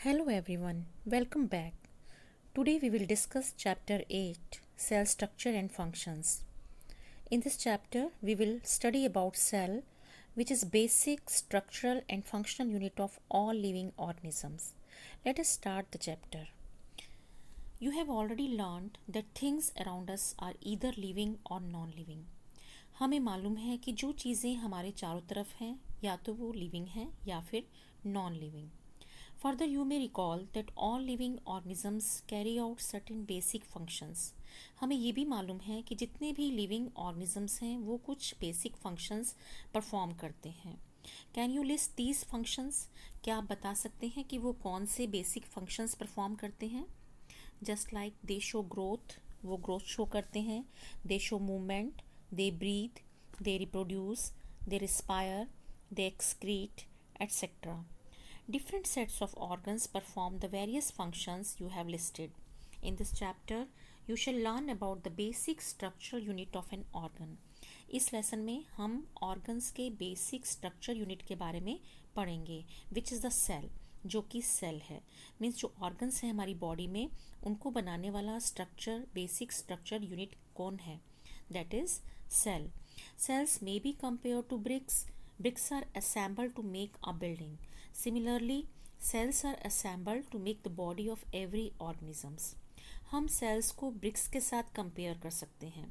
Hello everyone, welcome back. Today we will discuss chapter 8 Cell Structure and Functions. In this chapter we will study about cell, which is basic structural and functional unit of all living organisms. Let us start the chapter. You have already learned that things around us are either living or non-living. हमें मालूम है कि जो चीज़ें हमारे चारों तरफ हैं या तो वो लिविंग हैं या फिर non living. Further, you may recall that all living organisms carry out certain basic functions. हमें ये भी मालूम है कि जितने भी living organisms हैं वो कुछ basic functions perform करते हैं. Can you list these functions? क्या आप बता सकते हैं कि वो कौन से basic functions perform करते हैं? Just like they show growth, वो growth show करते हैं. They show movement, they breathe, they reproduce, they respire, they excrete, etc. Different sets of organs perform the various functions you have listed. In this chapter, you shall learn about the basic structural unit of an organ. इस lesson में हम organs के basic structure unit के बारे में पढ़ेंगे, which is the cell, जो कि cell है. Means जो organs हैं हमारी body में, उनको बनाने वाला structure, basic structure unit कौन है? That is cell. Cells may be compared to bricks. Bricks are assembled to make a building. Similarly, cells are assembled to make the body of every organisms. हम sales को BRICS के साथ compare कर सकते हैं.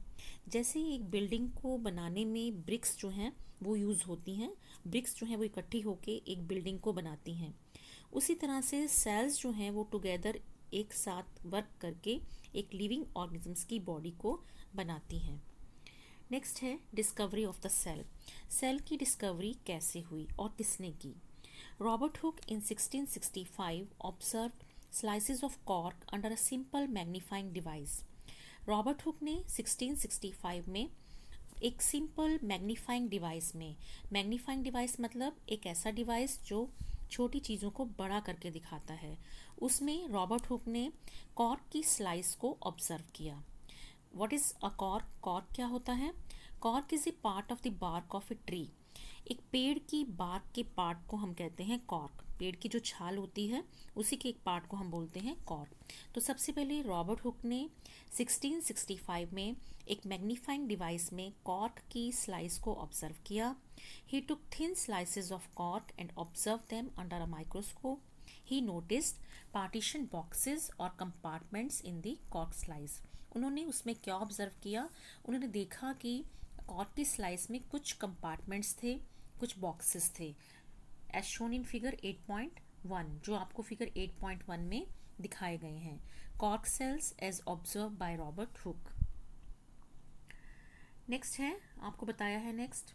जैसे एक बिल्डिंग को बनाने में ब्रिक्स जो हैं वो यूज़ होती हैं, ब्रिक्स जो हैं वो इकट्ठी होके एक बिल्डिंग को बनाती हैं. उसी तरह से सेल्स जो हैं वो टुगेदर एक साथ वर्क करके एक लिविंग ऑर्गेनिजम्स की बॉडी को बनाती हैं. नेक्स्ट है discovery of the cell. Cell की डिस्कवरी कैसे हुई और किसने की? Robert Hooke in 1665 observed slices of cork under a simple magnifying device. Robert Hooke ने 1665 में एक सिंपल मैग्नीफाइंग डिवाइस में, मैग्नीफाइंग डिवाइस मतलब एक ऐसा डिवाइस जो छोटी चीज़ों को बड़ा करके दिखाता है, उसमें रॉबर्ट हुक ने कॉर्क की स्लाइस को ऑब्जर्व किया. What is a cork? Cork क्या होता है? Cork is a part of the bark of a tree. एक पेड़ की बार्क के पार्ट को हम कहते हैं कॉर्क. पेड़ की जो छाल होती है उसी के एक पार्ट को हम बोलते हैं कॉर्क. तो सबसे पहले रॉबर्ट हुक ने 1665 में एक मैग्नीफाइंग डिवाइस में कॉर्क की स्लाइस को ऑब्जर्व किया. He took thin slices of cork and observe them under a microscope. He noticed partition boxes or compartments in the cork slice. उन्होंने उसमें क्या ऑब्जर्व किया? उन्होंने देखा कि कॉर्क की स्लाइस में कुछ कंपार्टमेंट्स थे, कुछ बॉक्सेस थे, एज शोन इन फिगर 8.1, जो आपको फिगर 8.1 में दिखाए गए हैं. Cork cells as observe by Robert Hooke. Next है, आपको बताया है next,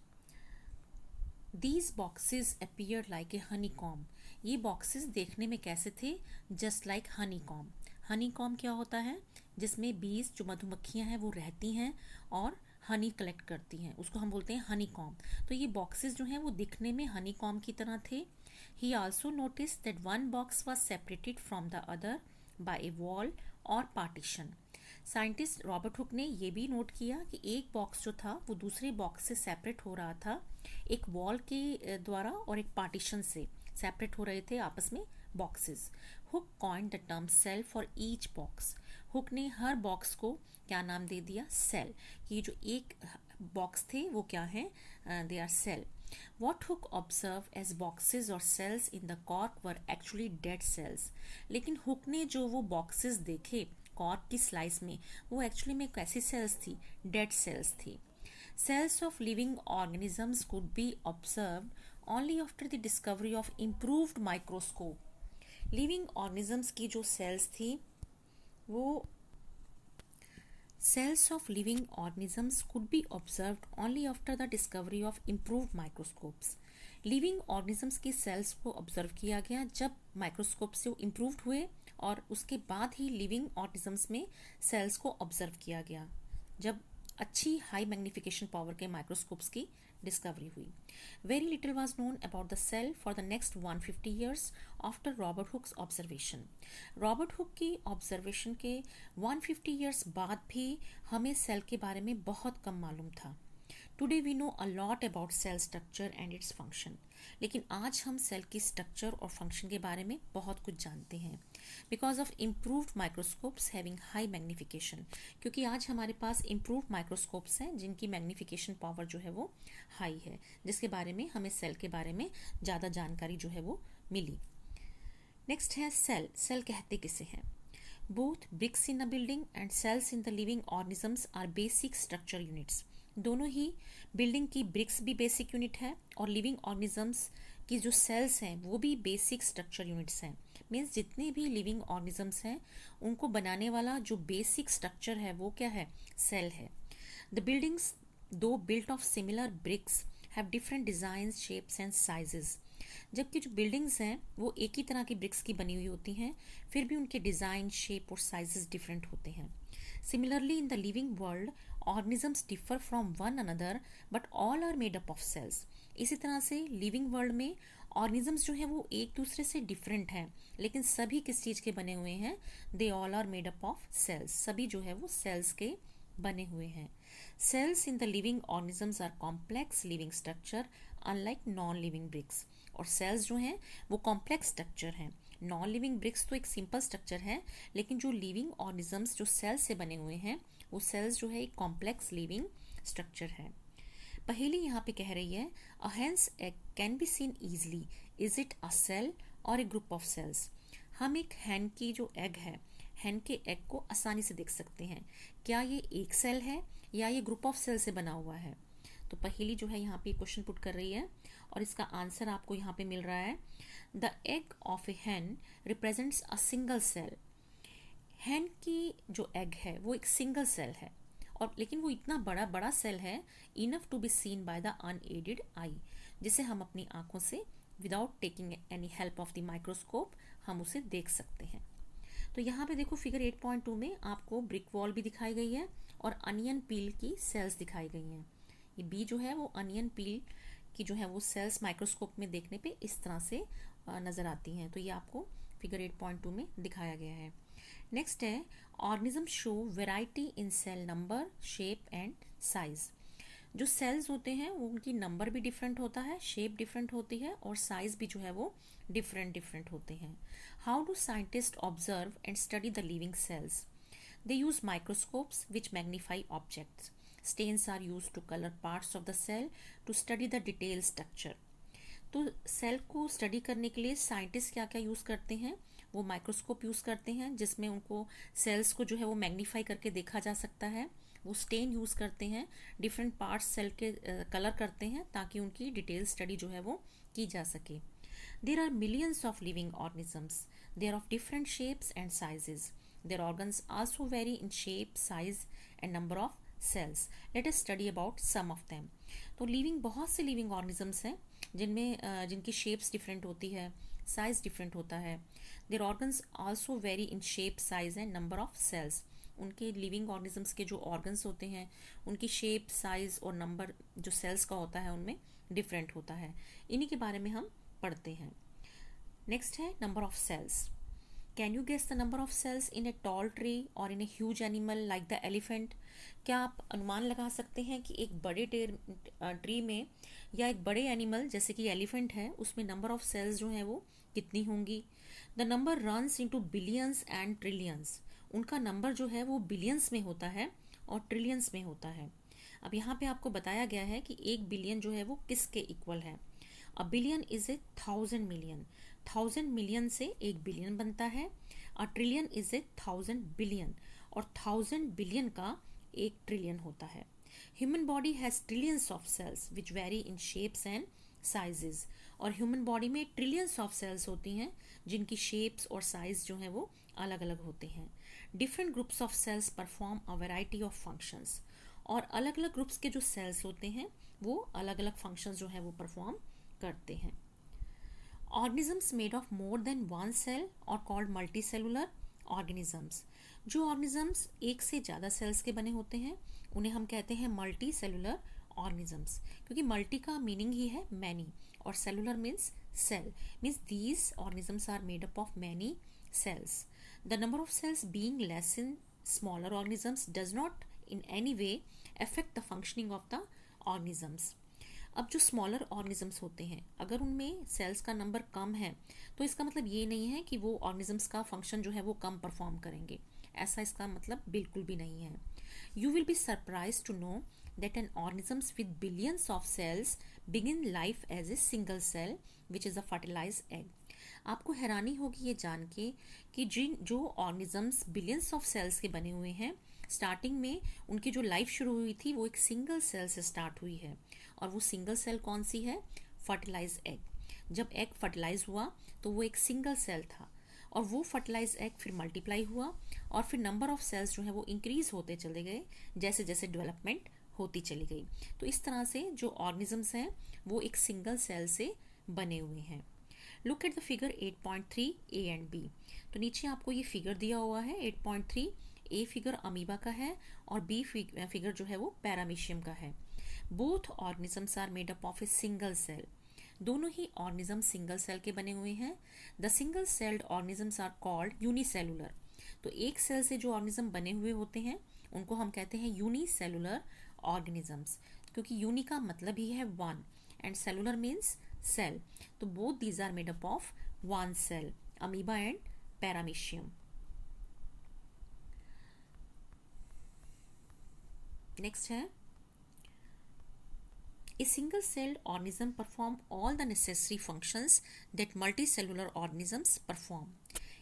these boxes appear like a honeycomb. ये बॉक्सेस देखने में कैसे थे? Just like honeycomb. Honeycomb क्या होता है? जिसमें बीज, जो मधुमक्खियां हैं वो रहती हैं और हनी कलेक्ट करती हैं, उसको हम बोलते हैं हनी कॉम. तो ये बॉक्सेस जो हैं वो दिखने में हनी कॉम की तरह थे. ही also notice that one box was separated from the other by A wall और पार्टीशन. साइंटिस्ट रॉबर्ट हुक ने ये भी नोट किया कि एक बॉक्स जो था वो दूसरे बॉक्स से सेपरेट हो रहा था, एक वॉल के द्वारा और एक पार्टीशन से सेपरेट हो रहे थे आपस में boxes. Hooke coined the term cell for each box. Hooke ने हर बॉक्स को क्या नाम दे दिया? सेल. ये जो एक बॉक्स थे वो क्या है? They are cell. What Hook observed as boxes or cells in the cork were actually dead cells. लेकिन हुक ने जो वो बॉक्सेस देखे कॉर्क की स्लाइस में, वो एक्चुअली में कैसी सेल्स थी? डेड सेल्स थी. Cells of living organisms could be observed only after the discovery of improved microscope. Living organisms की जो सेल्स थी वो cells of living organisms could be observed only after the discovery of improved microscopes. Living organisms की sales को observe किया गया जब microscope से वो इम्प्रूव्ड हुए, और उसके बाद ही लिविंग ऑर्गेनिजम्स में सेल्स को ऑब्जर्व किया गया जब अच्छी हाई मैग्निफिकेशन पावर के माइक्रोस्कोप्स की डिस्कवरी हुई. Very little was known about the cell for the next 150 years after Robert Hooke's observation. Robert Hooke की ऑब्जर्वेशन के 150 ईयर्स बाद भी हमें सेल के बारे में बहुत कम मालूम था. Today we know a lot about cell structure and its function. लेकिन आज हम सेल की स्ट्रक्चर और फंक्शन के बारे में बहुत कुछ जानते हैं because of improved microscopes having high magnification, क्योंकि आज हमारे पास इम्प्रूव्ड माइक्रोस्कोप्स हैं जिनकी मैग्निफिकेशन पावर जो है वो हाई है, जिसके बारे में हमें सेल के बारे में ज़्यादा जानकारी जो है वो मिली। नेक्स्ट है सेल। सेल कहते किसे हैं? Both bricks in a building and cells in the living organisms are basic structure units. दोनों ही बिल्डिंग की ब्रिक्स भी बेसिक यूनिट है और लिविंग ऑर्गेनिजम्स की जो सेल्स हैं वो भी बेसिक स्ट्रक्चर यूनिट्स हैं। मीन्स जितने भी लिविंग ऑर्गेनिजम्स हैं उनको बनाने वाला जो बेसिक स्ट्रक्चर है वो क्या है? सेल है। The buildings though built of similar bricks have different designs, shapes and sizes. जबकि जो बिल्डिंग्स हैं वो एक ही तरह की ब्रिक्स की बनी हुई होती हैं, फिर भी उनके डिज़ाइन, शेप और साइजेस डिफरेंट होते हैं। Similarly in the living world organisms differ from one another but all are made up of cells. इसी तरह से लिविंग वर्ल्ड में ऑर्गेनिजम्स जो हैं वो एक दूसरे से डिफरेंट हैं, लेकिन सभी किस चीज़ के बने हुए हैं? They all are made up of cells. सभी जो है वो सेल्स के बने हुए हैं। Cells in the living organisms are complex living structure unlike non living bricks. और सेल्स जो हैं वो कॉम्प्लेक्स स्ट्रक्चर हैं। नॉन लिविंग ब्रिक्स तो एक सिंपल स्ट्रक्चर है, लेकिन जो लिविंग ऑर्गेनिजम्स जो सेल्स से बने हुए हैं वो सेल्स जो है एक कॉम्प्लेक्स लिविंग स्ट्रक्चर है। पहेली यहाँ पे कह रही है a hen's egg can be seen easily, is it a cell or a group of sales. हम एक हैन की जो एग है, हैन के एग को आसानी से देख सकते हैं। क्या ये एक सेल है या ये ग्रुप ऑफ सेल से बना हुआ है? तो पहेली जो है यहाँ पे क्वेश्चन पुट कर रही है और इसका आंसर आपको यहाँ पे मिल रहा है। The egg of a hen represents a single cell. Hen की जो एग है वो एक सिंगल सेल है, और लेकिन वो इतना बड़ा बड़ा सेल है enough to be seen by the unaided eye, जिसे हम अपनी आंखों से without taking any help of the microscope हम उसे देख सकते हैं। तो यहाँ पे देखो फिगर 8.2 में आपको ब्रिक वॉल भी दिखाई गई है और अनियन पील की सेल्स दिखाई गई हैं। ये बी जो है वो अनियन पील की जो है वो सेल्स माइक्रोस्कोप में देखने पे इस तरह से नज़र आती हैं। तो ये आपको फिगर 8.2 में दिखाया गया है। नेक्स्ट है organism show variety in cell number, shape and size. जो सेल्स होते हैं वो उनकी नंबर भी डिफरेंट होता है, शेप डिफरेंट होती है और साइज भी जो है वो डिफरेंट डिफरेंट होते हैं। How do scientist observe and study the living cells? They use microscopes which magnify objects. Stains are used to color parts of the cell to study the detailed structure. तो cell को study करने के लिए scientist क्या क्या use करते हैं? वो माइक्रोस्कोप यूज़ करते हैं जिसमें उनको सेल्स को जो है वो मैग्नीफाई करके देखा जा सकता है। वो स्टेन यूज़ करते हैं, डिफरेंट पार्ट्स सेल के कलर करते हैं ताकि उनकी डिटेल स्टडी जो है वो की जा सके। There are millions of living organisms, they are of different shapes and sizes. Their organs also vary in shape, size and number of cells. Let us study about some of them. तो living बहुत से living organisms हैं जिनमें जिनकी shapes different होती है, size different होता है। Their organs also vary in shape, size and number of cells. उनके लिविंग ऑर्गेनिजम्स के जो ऑर्गन्स होते हैं उनकी शेप, साइज और नंबर जो सेल्स का होता है उनमें डिफरेंट होता है। इन्हीं के बारे में हम पढ़ते हैं। नेक्स्ट है number of cells. Can you guess the number of cells in a tall tree or in a huge animal like the elephant? क्या आप अनुमान लगा सकते हैं कि एक बड़े ट्री में या एक बड़े एनिमल जैसे कि एलिफेंट है उसमें नंबर ऑफ सेल्स जो हैं वो कितनी होंगी? The number runs into billions and trillions. उनका नंबर जो है वो बिलियंस में होता है और ट्रिलियंस में होता है। अब यहाँ पे आपको बताया गया है कि 1 बिलियन जो है वो किसके इक्वल है। A billion is a 1000 million. 1000 million से 1 बिलियन बनता है। A trillion is a 1000 billion और 1000 बिलियन का 1 ट्रिलियन होता है। Human body has trillions of cells which very in shapes and sizes. और ह्यूमन बॉडी में ट्रिलियंस ऑफ सेल्स होती हैं जिनकी शेप्स और साइज जो हैं वो अलग अलग होते हैं। Different groups of cells perform a variety of functions. और अलग अलग ग्रुप्स के जो सेल्स होते हैं वो अलग अलग फंक्शंस जो है वो परफॉर्म करते हैं। Organisms made of more than one cell are called multicellular organisms. जो ऑर्गेनिजम्स एक से ज़्यादा सेल्स के बने होते हैं उन्हें हम कहते हैं मल्टी सेलुलर ऑर्गेनिजम्स, क्योंकि मल्टी का मीनिंग ही है मैनी और cellular means cell, means these organisms are made up of many cells. The number of cells being less in smaller organisms does not in any way affect the functioning of the organisms. अब जो smaller organisms होते हैं, अगर उनमें sales का number कम है तो इसका मतलब ये नहीं है कि वो ऑर्गेनिजम्स का फंक्शन जो है वो कम परफॉर्म करेंगे, ऐसा इसका मतलब बिल्कुल भी नहीं है। You will be surprise to know that an organisms with billions of cells begin life as a single cell which is a fertilized egg. आपको हैरानी होगी ये जान के कि जो ऑर्गेनिजम्स बिलियंस ऑफ सेल्स के बने हुए हैं, स्टार्टिंग में उनकी जो लाइफ शुरू हुई थी वो एक सिंगल सेल से स्टार्ट हुई है। और वो सिंगल सेल कौन सी है? Fertilize egg. जब एग फर्टिलाइज हुआ तो वो एक सिंगल सेल था, और वो फर्टिलाइज एग फिर मल्टीप्लाई हुआ, और फिर नंबर ऑफ सेल्स जो है वो इंक्रीज होते चले गए जैसे जैसे डेवलपमेंट होती चली गई। तो इस तरह से जो ऑर्गेनिजम्स हैं वो एक सिंगल सेल से बने हुए हैं। Look at the figure 8.3 A and B. तो नीचे आपको ये फिगर दिया हुआ है 8.3। ए फिगर अमीबा का है और बी फिगर जो है वो पैरामीशियम का है। Both organisms are made up of a single cell. दोनों ही ऑर्गेनिज्म सिंगल सेल के बने हुए हैं। The single celled organisms are called unicellular. तो एक सेल से जो ऑर्गेनिज्म बने हुए होते हैं उनको हम कहते हैं यूनिसेलुलर ऑर्गेनिजम्स, क्योंकि यूनि का मतलब ही है one and cellular means cell. तो both these are made up of one cell, amoeba and paramecium. Next है A single-celled organism perform all the necessary functions that multicellular organisms perform.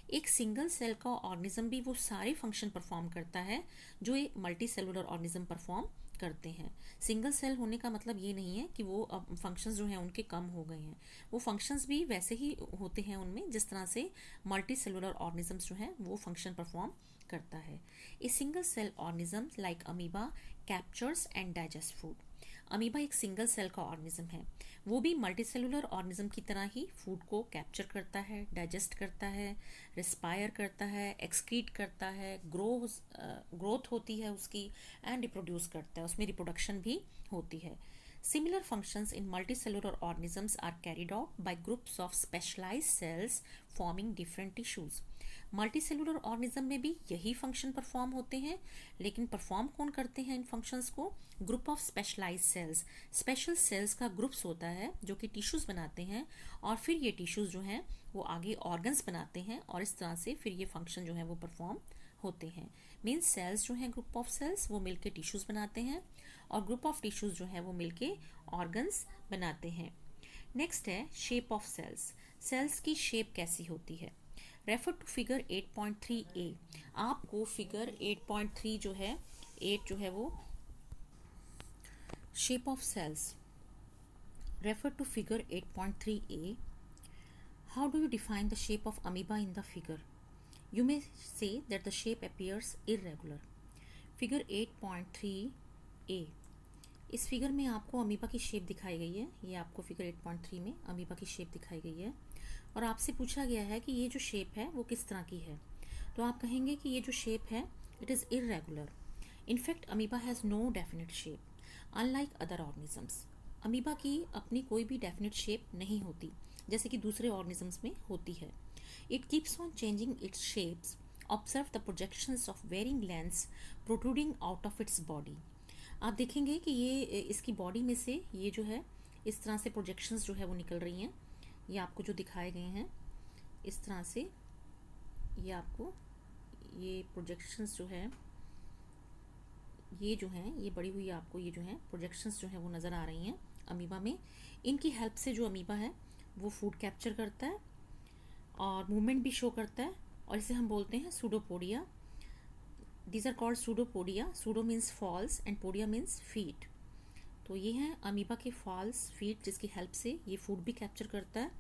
एक single cell का organism भी वो सारे function perform करता है जो एक मल्टी सेलुलर ऑर्गेनिज्म परफॉर्म करते हैं। सिंगल सेल होने का मतलब ये नहीं है कि वो फंक्शंस जो हैं उनके कम हो गए हैं, वो फंक्शंस भी वैसे ही होते हैं उनमें जिस तरह से मल्टी सेलुलर ऑर्गेनिजम्स जो हैं वो फंक्शन परफॉर्म करता है। A single cell organism like amoeba captures and digest food. Amoeba एक सिंगल सेल का ऑर्गेनिज्म है, वो भी मल्टीसेलुलर ऑर्गेनिज्म की तरह ही फूड को कैप्चर करता है, डाइजेस्ट करता है, रिस्पायर करता है, एक्सक्रीट करता है, ग्रोथ होती है उसकी, एंड रिप्रोड्यूस करता है, उसमें रिप्रोडक्शन भी होती है। Similar functions in multicellular organisms are carried out by groups of specialized cells forming different tissues. Multicellular organism में भी यही फंक्शन परफॉर्म होते हैं, लेकिन परफॉर्म कौन करते हैं इन फंक्शंस को? Group of specialized cells. Special cells का ग्रुप्स होता है जो कि टिश्यूज बनाते हैं, और फिर ये टिश्यूज जो हैं वो आगे ऑर्गन्स बनाते हैं, और इस तरह से फिर ये फंक्शन जो है वो परफॉर्म होते हैं। मीन्स सेल्स जो हैं ग्रुप ऑफ सेल्स वो मिलके टिश्यूज बनाते हैं, और ग्रुप ऑफ टिश्यूज जो है वो मिलके ऑर्गन्स बनाते हैं। नेक्स्ट है शेप ऑफ सेल्स। सेल्स की शेप कैसी होती है? Refer to figure 8.3 A. आपको फिगर 8.3 जो है 8 जो है वो shape of cells. Refer to figure 8.3 A. How do you define the shape of amoeba in the figure? You may say that the shape appears irregular. Figure 8.3 A. इस figure में आपको amoeba की shape दिखाई गई है। ये आपको figure 8.3 में अमीबा की शेप दिखाई गई है, और आपसे पूछा गया है कि ये जो शेप है वो किस तरह की है। तो आप कहेंगे कि ये जो शेप है it is irregular. In fact amoeba has no definite shape unlike other organisms. Amoeba की अपनी कोई भी डेफिनेट शेप नहीं होती जैसे कि दूसरे ऑर्गेनिजम्स में होती है। It keeps on changing its shapes. Observe the projections of varying lengths protruding out of its body. आप देखेंगे कि ये इसकी बॉडी में से ये जो है इस तरह से प्रोजेक्शंस जो है वो निकल रही हैं। ये आपको जो दिखाए गए हैं इस तरह से, ये आपको ये प्रोजेक्शंस जो है ये जो हैं ये बड़ी हुई आपको ये जो है प्रोजेक्शंस जो है वो नज़र आ रही हैं अमीबा में। इनकी हेल्प से जो अमीबा है वो फूड कैप्चर करता है और मूवमेंट भी शो करता है, और इसे हम बोलते हैं pseudopodia. These are called pseudopodia. Pseudo means false and podia means feet. तो ये हैं अमीबा के फॉल्स फीट, जिसकी हेल्प से ये फूड भी कैप्चर करता है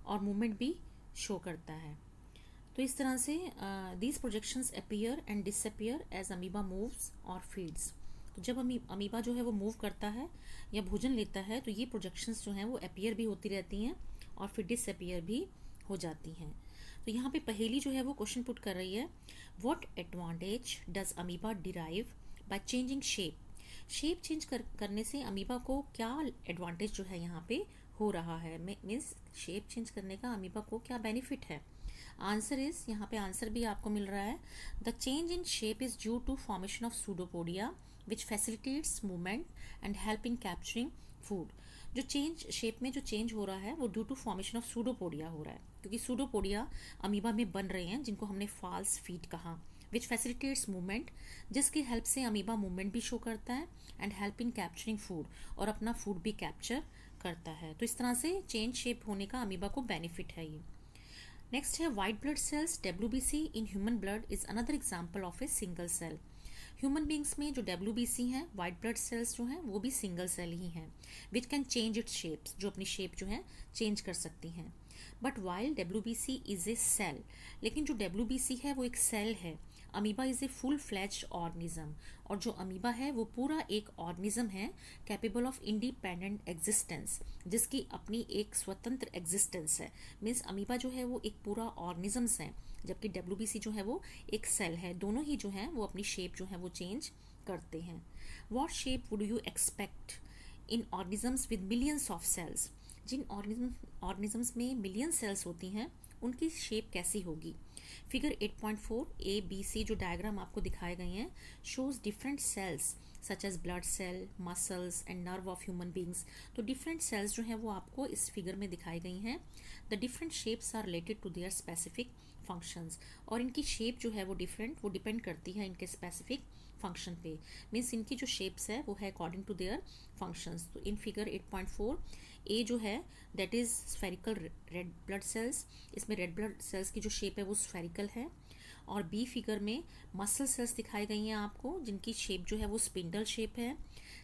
और मूवमेंट भी शो करता है। तो इस तरह से these projections appear and disappear as amoeba moves और फीड्स। तो जब अमीबा जो है वो मूव करता है या भोजन लेता है तो ये प्रोजेक्शंस जो हैं वो अपीयर भी होती रहती हैं और फिर डिसअपीयर भी हो जाती हैं। तो यहाँ पे पहेली जो है वो क्वेश्चन पुट कर रही है, what advantage does amoeba derive by changing shape? Shape change करने से अमीबा को क्या एडवांटेज जो है यहाँ पे हो रहा है? मीन्स शेप चेंज करने का अमीबा को क्या बेनिफिट है? आंसर इज, यहाँ पे आंसर भी आपको मिल रहा है, the change in shape is due to formation of pseudopodia which facilitates movement and help in capturing food. जो चेंज शेप में जो चेंज हो रहा है वो due to formation of pseudopodia हो रहा है, क्योंकि सूडोपोडिया अमीबा में बन रहे हैं, जिनको हमने फॉल्स फीट कहा, विच फैसिलिटेट्स मूवमेंट, जिसकी हेल्प से अमीबा मूवमेंट भी शो करता है and help in capturing food, और अपना फूड भी कैप्चर करता है। तो इस तरह से चेंज शेप होने का अमीबा को बेनिफिट है ये। नेक्स्ट है white blood cells, WBC in human blood is another example of a single cell. Human beings में जो डब्ल्यूबीसी हैं, वाइट ब्लड सेल्स जो हैं, वो भी सिंगल सेल ही हैं, which can change its shapes, जो अपनी शेप जो है चेंज कर सकती हैं। But while WBC is a cell, लेकिन जो डब्ल्यूबीसी है वो एक सेल है। Amoeba is a full fledged organism, और जो अमीबा है वो पूरा एक ऑर्गेनिज्म है कैपेबल ऑफ इंडिपेंडेंट एग्जिस्टेंस, जिसकी अपनी एक स्वतंत्र एग्जिस्टेंस है। मीन्स अमीबा जो है वो एक पूरा ऑर्गेनिजम्स है, जबकि डब्ल्यूबीसी जो है वो एक सेल है। दोनों ही जो है वो अपनी शेप जो है वो चेंज करते हैं। What shape would you expect in organisms with millions of cells, जिन ऑर्गेनिजम्स में मिलियन सेल्स होती हैं उनकी शेप कैसी होगी। फिगर 8.4 ए बी सी जो डायग्राम आपको दिखाए गए हैं shows different cells such as blood cell, muscles and nerve of human beings. तो डिफरेंट सेल्स जो हैं वो आपको इस फिगर में दिखाई गई हैं। The different shapes are related to their specific functions, और इनकी शेप जो है वो डिफरेंट, वो डिपेंड करती है इनके स्पेसिफिक फंक्शन पे। मीन्स इनकी जो शेप्स है वो है अकॉर्डिंग टू देयर फंक्शंस। तो इन फिगर 8.4 ए जो है that is spherical red blood cells, इसमें रेड ब्लड सेल्स की जो शेप है वो स्फेरिकल है। और बी फिगर में मसल सेल्स दिखाई गई हैं आपको, जिनकी शेप जो है वो स्पिंडल शेप है।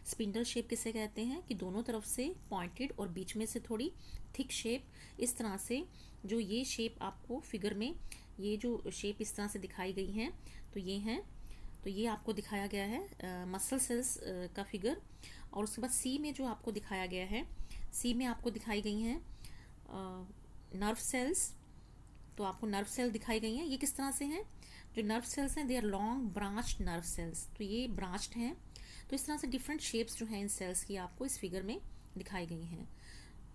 स्पिंडल शेप किसे कहते हैं कि दोनों तरफ से पॉइंटेड और बीच में से थोड़ी थिक शेप। इस तरह से जो ये शेप आपको फिगर में, ये जो शेप इस तरह से दिखाई गई हैं, तो ये हैं, तो ये आपको दिखाया गया है मसल सेल्स का फिगर। और उसके बाद सी में जो आपको दिखाया गया है, सी में आपको दिखाई गई हैं नर्व सेल्स। तो आपको नर्व सेल दिखाई गई हैं, ये किस तरह से हैं, जो नर्व सेल्स हैं they are long branched nerve cells, तो ये ब्रांच्ड हैं। तो इस तरह से डिफरेंट शेप्स जो हैं इन सेल्स की आपको इस फिगर में दिखाई गई हैं।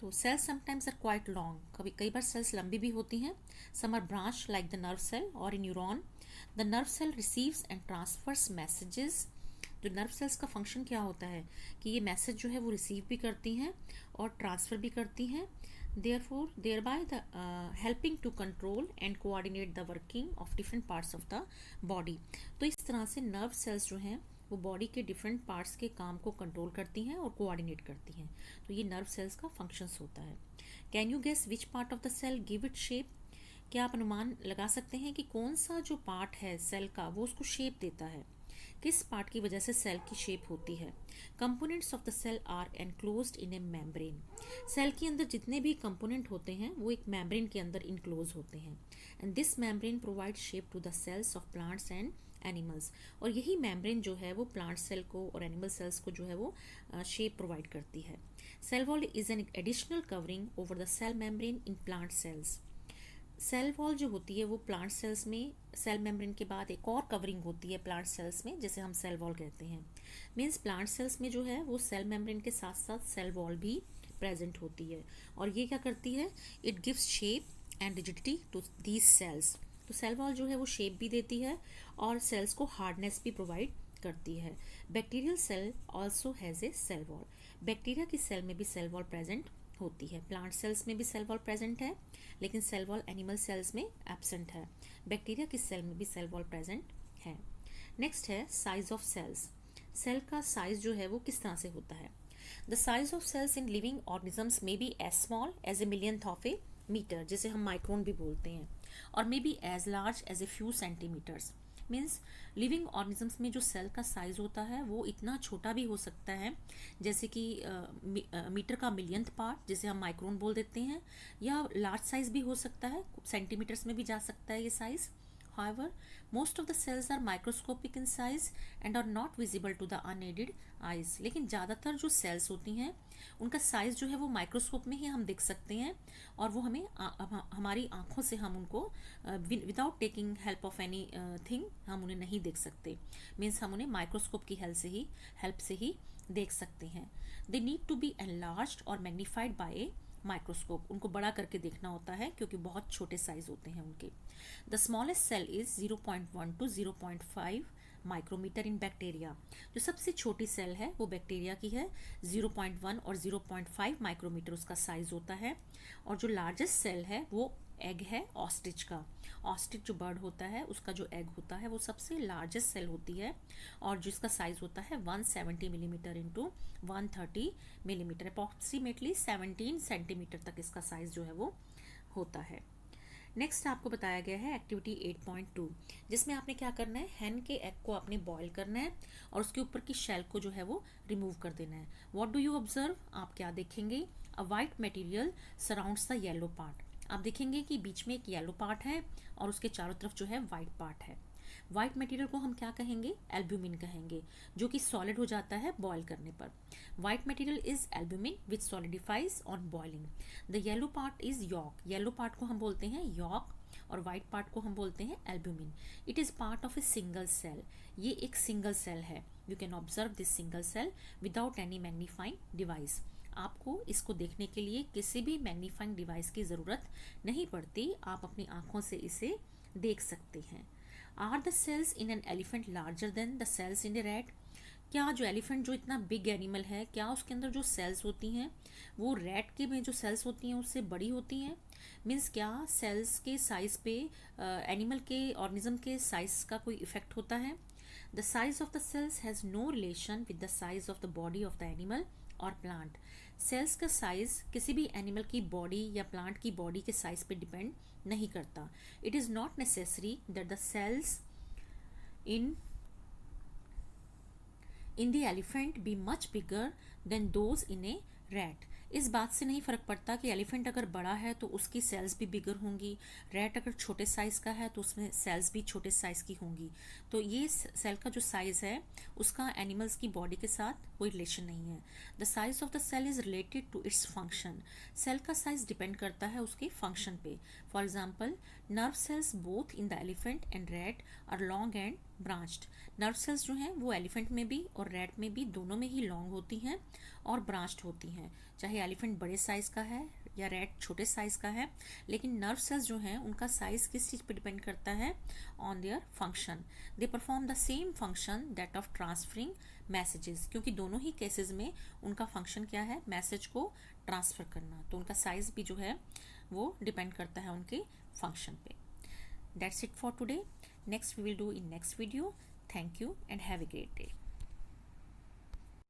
तो cells sometimes are quite long, कई बार सेल्स लंबी भी होती हैं। Some are branch like the nerve cell or a neuron. The nerve cell receives and transfers messages. जो नर्व सेल्स का फंक्शन क्या होता है कि ये मैसेज जो है वो रिसीव भी करती हैं और ट्रांसफ़र भी करती हैं। thereby the helping to control and coordinate the working of different parts of the body। तो इस तरह से नर्व सेल्स जो हैं वो बॉडी के डिफरेंट पार्ट्स के काम को कंट्रोल करती हैं और कोऑर्डिनेट करती हैं। तो ये नर्व सेल्स का फंक्शंस होता है। Can you guess which part of the cell give it shape, क्या आप अनुमान लगा सकते हैं कि कौन सा जो पार्ट है सेल का वो उसको शेप देता है, किस पार्ट की वजह से सेल की शेप होती है। Components of the cell are enclosed in a membrane. Cell के अंदर जितने भी कंपोनेंट होते हैं वो एक मेम्ब्रेन के अंदर इनक्लोज होते हैं। And this membrane provide shape to the cells of plants and animals. और यही मेम्ब्रेन जो है वो प्लांट सेल को और एनिमल सेल्स को जो है वो शेप प्रोवाइड करती है। Cell wall is an additional covering over the cell membrane in plant cells. Cell wall जो होती है वो प्लांट सेल्स में सेल मेम्ब्रेन के बाद एक और कवरिंग होती है प्लांट सेल्स में, जिसे हम सेल वॉल कहते हैं। मीन्स प्लांट सेल्स में जो है वो सेल मेम्ब्रेन के साथ साथ सेल वॉल भी प्रेजेंट होती है। और ये क्या करती है, it gives shape and rigidity to these cells. तो सेल वॉल जो है वो शेप भी देती है और सेल्स को हार्डनेस भी प्रोवाइड करती है। Bacterial cell also has a cell wall. Bacteria की सेल में भी सेल वॉल प्रेजेंट होती है। प्लांट सेल्स में भी सेल वॉल प्रेजेंट है, लेकिन सेल वॉल एनिमल सेल्स में एब्सेंट है। बैक्टीरिया की सेल में भी सेल वॉल प्रेजेंट है। नेक्स्ट है साइज ऑफ सेल्स। सेल का साइज जो है वो किस तरह से होता है। The size of cells in living organisms may be as small as a millionth of a metre, जिसे हम माइक्रोन भी बोलते हैं, और may be as large as a few centimetres. Means living organisms में जो सेल का साइज होता है वो इतना छोटा भी हो सकता है, जैसे कि मीटर का मिलियंथ पार्ट जिसे हम माइक्रोन बोल देते हैं, या लार्ज साइज भी हो सकता है, सेंटीमीटर्स में भी जा सकता है ये size. However, most of the cells are microscopic in size and are not visible to the unaided eyes। लेकिन ज़्यादातर जो सेल्स होती हैं उनका साइज़ जो है वो माइक्रोस्कोप में ही हम देख सकते हैं, और वो हमें हमारी आँखों से हम उनको without taking help of any thing हम उन्हें नहीं देख सकते। मीन्स हम उन्हें माइक्रोस्कोप की हेल्प से ही देख सकते हैं। They need to be enlarged और मैग्नीफाइड बाय ए माइक्रोस्कोप। उनको बड़ा करके देखना होता है क्योंकि बहुत छोटे साइज होते हैं उनके। The smallest cell is 0.1 to 0.5 micrometre in bacteria. जो सबसे छोटी सेल है वो बैक्टीरिया की है, 0.1 और 0.5 माइक्रोमीटर उसका साइज होता है। और जो लार्जेस्ट सेल है वो एग है ऑस्ट्रिच का। ऑस्ट्रिच जो बर्ड होता है उसका जो एग होता है वो सबसे लार्जेस्ट सेल होती है, और जिसका साइज होता है 170 millimetre into 130 millimetre, approximately 17 centimetre तक इसका साइज जो है वो होता है। नेक्स्ट आपको बताया गया है एक्टिविटी 8.2, जिसमें आपने क्या करना है, हैन के एग को आपने बॉईल करना है और उसके ऊपर की शेल को जो है वो रिमूव कर देना है। व्हाट डू यू ऑब्जर्व, आप क्या देखेंगे, अ white material surrounds the yellow part. आप देखेंगे कि बीच में एक येलो पार्ट है और उसके चारों तरफ जो है वाइट पार्ट है। वाइट मटेरियल को हम क्या कहेंगे, एल्ब्यूमिन कहेंगे, जो कि सॉलिड हो जाता है बॉयल करने पर। White material is albumin which solidifies on boiling. The yellow part is yolk, yellow part को हम बोलते हैं यॉक और वाइट पार्ट को हम बोलते हैं albumin. It is part of a single cell, ये एक सिंगल सेल है। You can observe this single cell without any magnifying device. आपको इसको देखने के लिए किसी भी मैग्नीफाइंग डिवाइस की ज़रूरत नहीं पड़ती, आप अपनी आंखों से इसे देख सकते हैं। Are the cells in an elephant larger than the cells in a rat. क्या जो एलिफेंट जो इतना बिग एनिमल है, क्या उसके अंदर जो सेल्स होती हैं वो रैट के में जो सेल्स होती हैं उससे बड़ी होती हैं? मीन्स क्या सेल्स के साइज पे एनिमल के ऑर्गेनिज्म के साइज का कोई इफेक्ट होता है? The size of the cells has no relation with the size of the body of the animal और प्लांट। सेल्स का साइज किसी भी एनिमल की बॉडी या प्लांट की बॉडी के साइज पे डिपेंड नहीं करता। It is not necessary that the cells in the elephant be much bigger than those in a rat. इस बात से नहीं फ़र्क पड़ता कि एलिफेंट अगर बड़ा है तो उसकी सेल्स भी बिगर होंगी, रैट अगर छोटे साइज़ का है तो उसमें सेल्स भी छोटे साइज़ की होंगी। तो ये सेल का जो साइज़ है उसका एनिमल्स की बॉडी के साथ कोई रिलेशन नहीं है। The size of the cell is related to its function. Cell का साइज डिपेंड करता है उसके फंक्शन पे। For example, nerve cells both in the elephant and rat are long and branched. Nerve cells जो हैं वो एलिफेंट में भी और रैट में भी दोनों में ही लॉन्ग होती हैं और ब्रांच्ड होती हैं, चाहे एलिफेंट बड़े साइज़ का है या रैट छोटे साइज़ का है। लेकिन नर्व सेल्स जो हैं उनका साइज़ किस चीज़ पे डिपेंड करता है, on their function. They perform the same function that of transferring messages, क्योंकि दोनों ही केसेस में उनका फंक्शन क्या है, मैसेज को ट्रांसफ़र करना। तो उनका साइज़ भी जो है वो डिपेंड करता है उनके फंक्शन पे। That's it for today. Next we will do in next video. Thank you and have a great day.